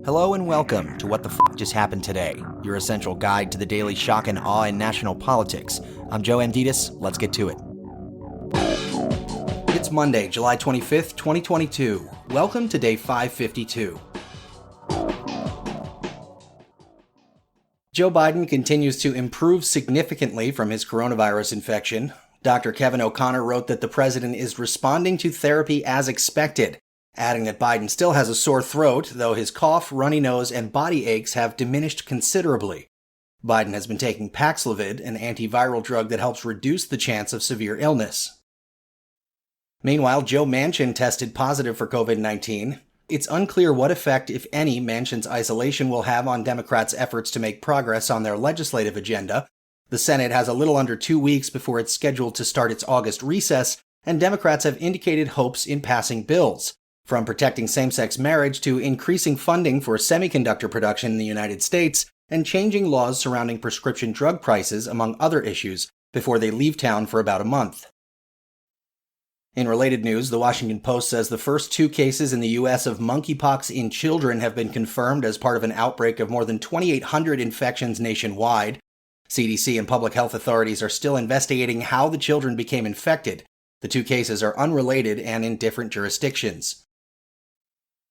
Hello and welcome to What the F Just Happened Today, your essential guide to the daily shock and awe in national politics. I'm Joe Amditis. Let's get to it. It's Monday, July 25th, 2022. Welcome to day 552. Joe Biden continues to improve significantly from his coronavirus infection. Dr. Kevin O'Connor wrote that the president is responding to therapy as expected, adding that Biden still has a sore throat, though his cough, runny nose, and body aches have diminished considerably. Biden has been taking Paxlovid, an antiviral drug that helps reduce the chance of severe illness. Meanwhile, Joe Manchin tested positive for COVID-19. It's unclear what effect, if any, Manchin's isolation will have on Democrats' efforts to make progress on their legislative agenda. The Senate has a little under 2 weeks before it's scheduled to start its August recess, and Democrats have indicated hopes in passing bills, from protecting same-sex marriage to increasing funding for semiconductor production in the United States and changing laws surrounding prescription drug prices, among other issues, before they leave town for about a month. In related news, the Washington Post says the first 2 cases in the U.S. of monkeypox in children have been confirmed as part of an outbreak of more than 2,800 infections nationwide. CDC and public health authorities are still investigating how the children became infected. The 2 cases are unrelated and in different jurisdictions.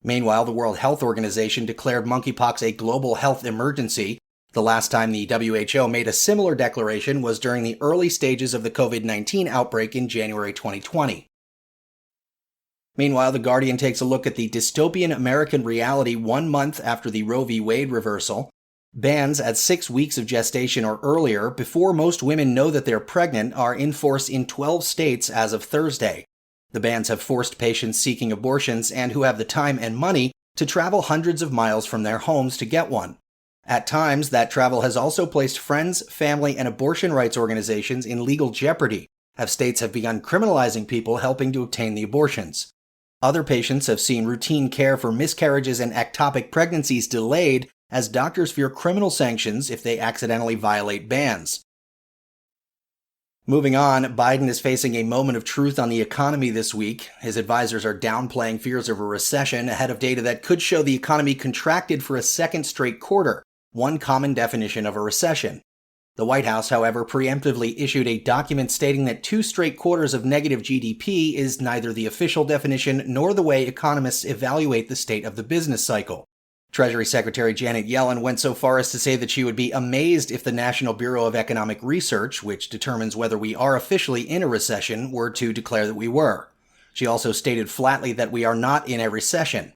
Meanwhile, the World Health Organization declared monkeypox a global health emergency. The last time the WHO made a similar declaration was during the early stages of the COVID-19 outbreak in January 2020. Meanwhile, The Guardian takes a look at the dystopian American reality 1 month after the Roe v. Wade reversal. Bans at 6 weeks of gestation or earlier, before most women know that they're pregnant, are in force in 12 states as of Thursday. The bans have forced patients seeking abortions and who have the time and money to travel hundreds of miles from their homes to get one. At times, that travel has also placed friends, family, and abortion rights organizations in legal jeopardy, as states have begun criminalizing people helping to obtain the abortions. Other patients have seen routine care for miscarriages and ectopic pregnancies delayed as doctors fear criminal sanctions if they accidentally violate bans. Moving on, Biden is facing a moment of truth on the economy this week. His advisors are downplaying fears of a recession ahead of data that could show the economy contracted for a second straight quarter, one common definition of a recession. The White House, however, preemptively issued a document stating that 2 straight quarters of negative GDP is neither the official definition nor the way economists evaluate the state of the business cycle. Treasury Secretary Janet Yellen went so far as to say that she would be amazed if the National Bureau of Economic Research, which determines whether we are officially in a recession, were to declare that we were. She also stated flatly that we are not in a recession.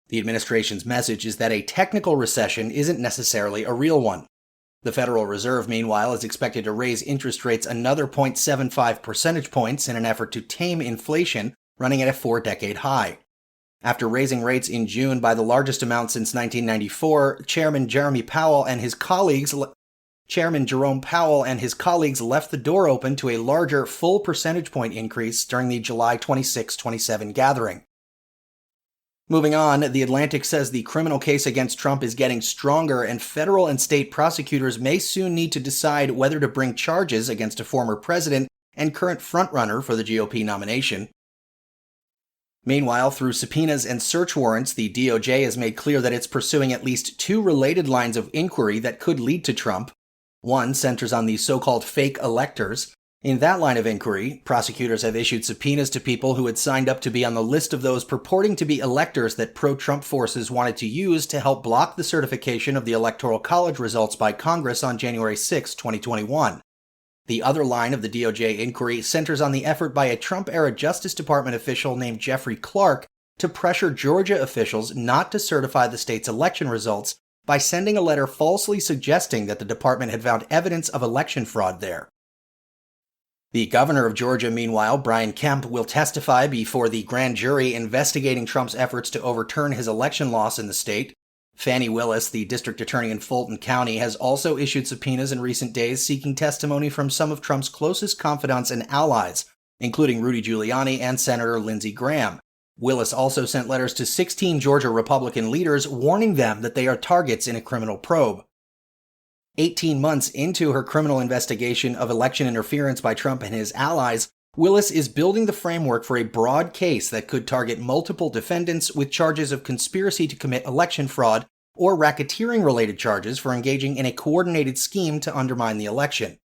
The administration's message is that a technical recession isn't necessarily a real one. The Federal Reserve, meanwhile, is expected to raise interest rates another 0.75 percentage points in an effort to tame inflation, running at a 4-decade high. After raising rates in June by the largest amount since 1994, Chairman Jerome Powell and his colleagues left the door open to a larger full percentage point increase during the July 26-27 gathering. Moving on, The Atlantic says the criminal case against Trump is getting stronger and federal and state prosecutors may soon need to decide whether to bring charges against a former president and current frontrunner for the GOP nomination. Meanwhile, through subpoenas and search warrants, the DOJ has made clear that it's pursuing at least 2 related lines of inquiry that could lead to Trump. One centers on the so-called fake electors. In that line of inquiry, prosecutors have issued subpoenas to people who had signed up to be on the list of those purporting to be electors that pro-Trump forces wanted to use to help block the certification of the Electoral College results by Congress on January 6, 2021. The other line of the DOJ inquiry centers on the effort by a Trump-era Justice Department official named Jeffrey Clark to pressure Georgia officials not to certify the state's election results by sending a letter falsely suggesting that the department had found evidence of election fraud there. The governor of Georgia, meanwhile, Brian Kemp, will testify before the grand jury investigating Trump's efforts to overturn his election loss in the state. Fani Willis, the district attorney in Fulton County, has also issued subpoenas in recent days seeking testimony from some of Trump's closest confidants and allies, including Rudy Giuliani and Senator Lindsey Graham. Willis also sent letters to 16 Georgia Republican leaders warning them that they are targets in a criminal probe. 18 months into her criminal investigation of election interference by Trump and his allies, Willis is building the framework for a broad case that could target multiple defendants with charges of conspiracy to commit election fraud, or racketeering-related charges for engaging in a coordinated scheme to undermine the election.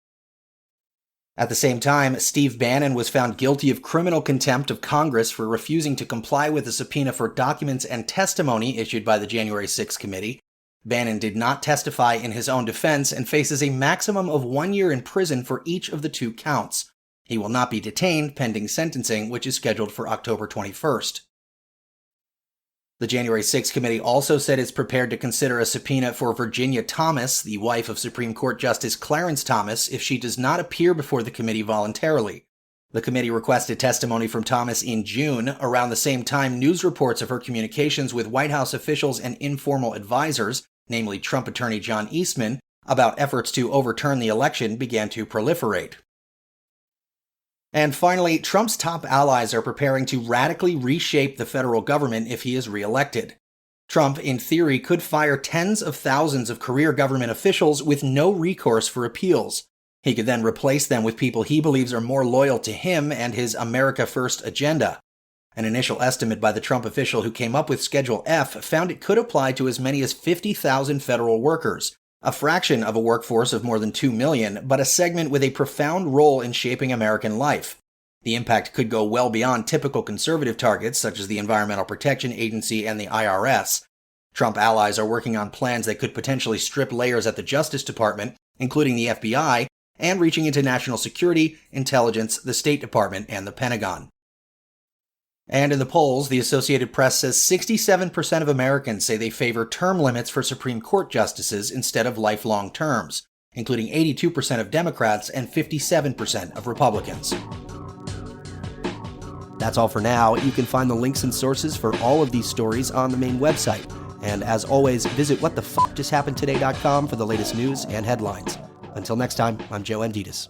At the same time, Steve Bannon was found guilty of criminal contempt of Congress for refusing to comply with a subpoena for documents and testimony issued by the January 6 committee. Bannon did not testify in his own defense and faces a maximum of 1 year in prison for each of the 2 counts. He will not be detained pending sentencing, which is scheduled for October 21st. The January 6 committee also said it's prepared to consider a subpoena for Virginia Thomas, the wife of Supreme Court Justice Clarence Thomas, if she does not appear before the committee voluntarily. The committee requested testimony from Thomas in June. Around the same time, news reports of her communications with White House officials and informal advisors, namely Trump attorney John Eastman, about efforts to overturn the election began to proliferate. And finally, Trump's top allies are preparing to radically reshape the federal government if he is reelected. Trump, in theory, could fire tens of thousands of career government officials with no recourse for appeals. He could then replace them with people he believes are more loyal to him and his America First agenda. An initial estimate by the Trump official who came up with Schedule F found it could apply to as many as 50,000 federal workers, a fraction of a workforce of more than 2 million, but a segment with a profound role in shaping American life. The impact could go well beyond typical conservative targets such as the Environmental Protection Agency and the IRS. Trump allies are working on plans that could potentially strip layers at the Justice Department, including the FBI, and reaching into national security, intelligence, the State Department, and the Pentagon. And in the polls, the Associated Press says 67% of Americans say they favor term limits for Supreme Court justices instead of lifelong terms, including 82% of Democrats and 57% of Republicans. That's all for now. You can find the links and sources for all of these stories on the main website. And as always, visit whatthefjusthappenedtoday.com for the latest news and headlines. Until next time, I'm Joe Amditas.